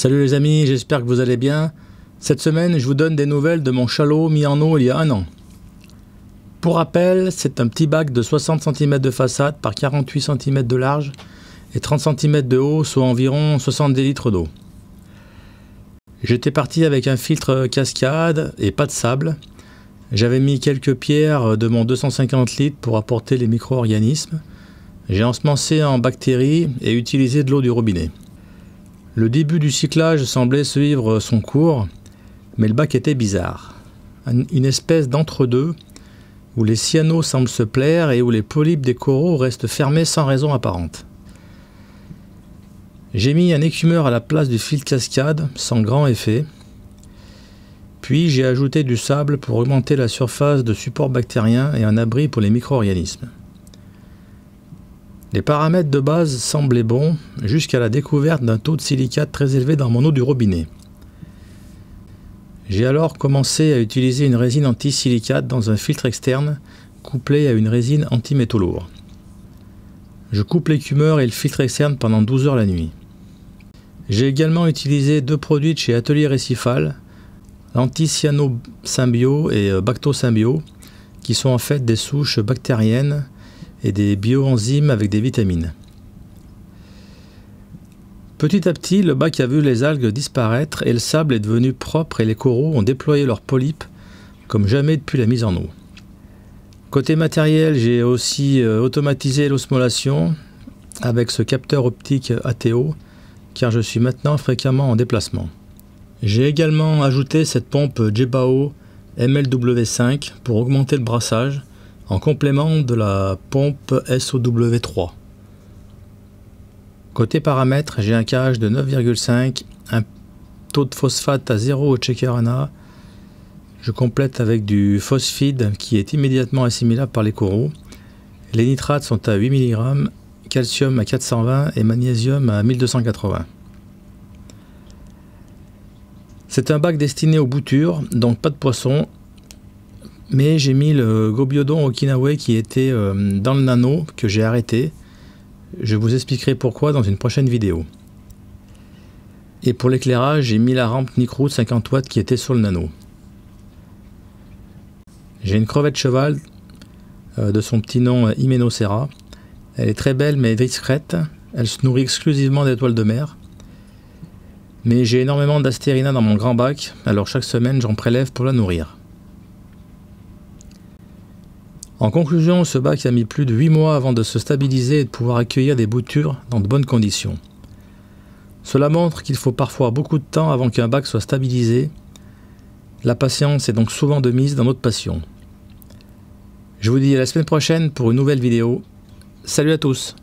Salut les amis, j'espère que vous allez bien. Cette semaine, je vous donne des nouvelles de mon chalot mis en eau il y a 1 an. Pour rappel, c'est un petit bac de 60 cm de façade par 48 cm de large et 30 cm de haut, soit environ 70 litres d'eau. J'étais parti avec un filtre cascade et pas de sable. J'avais mis quelques pierres de mon 250 litres pour apporter les micro-organismes. J'ai ensemencé en bactéries et utilisé de l'eau du robinet. Le début du cyclage semblait suivre son cours, mais le bac était bizarre. Une espèce d'entre-deux où les cyanos semblent se plaire et où les polypes des coraux restent fermés sans raison apparente. J'ai mis un écumeur à la place du filtre cascade, sans grand effet. Puis j'ai ajouté du sable pour augmenter la surface de support bactérien et un abri pour les micro-organismes. Les paramètres de base semblaient bons jusqu'à la découverte d'un taux de silicate très élevé dans mon eau du robinet. J'ai alors commencé à utiliser une résine anti-silicate dans un filtre externe couplé à une résine anti-métaux lourds. Je coupe l'écumeur et le filtre externe pendant 12 heures la nuit. J'ai également utilisé 2 produits de chez Atelier Récifal, l'Anti-Cyano-Symbio et Bacto-Symbio, qui sont en fait des souches bactériennes et des bioenzymes avec des vitamines. Petit à petit, le bac a vu les algues disparaître et le sable est devenu propre et les coraux ont déployé leurs polypes comme jamais depuis la mise en eau. Côté matériel, j'ai aussi automatisé l'osmolation avec ce capteur optique ATO car je suis maintenant fréquemment en déplacement. J'ai également ajouté cette pompe Jebao MLW5 pour augmenter le brassage en complément de la pompe SOW3. Côté paramètres, j'ai un KH de 9,5, un taux de phosphate à 0 au Chekarana. Je complète avec du phosphide qui est immédiatement assimilable par les coraux. Les nitrates sont à 8 mg, calcium à 420 et magnésium à 1280. C'est un bac destiné aux boutures, donc pas de poissons. Mais j'ai mis le Gobiodon Okinawa qui était dans le nano que j'ai arrêté. Je vous expliquerai pourquoi dans une prochaine vidéo. Et pour l'éclairage, j'ai mis la rampe Nicroute 50 watts qui était sur le nano. J'ai une crevette cheval de son petit nom Hymenocera. Elle est très belle mais discrète. Elle se nourrit exclusivement d'étoiles de mer. Mais j'ai énormément d'astérina dans mon grand bac, alors chaque semaine j'en prélève pour la nourrir. En conclusion, ce bac a mis plus de 8 mois avant de se stabiliser et de pouvoir accueillir des boutures dans de bonnes conditions. Cela montre qu'il faut parfois beaucoup de temps avant qu'un bac soit stabilisé. La patience est donc souvent de mise dans notre passion. Je vous dis à la semaine prochaine pour une nouvelle vidéo. Salut à tous!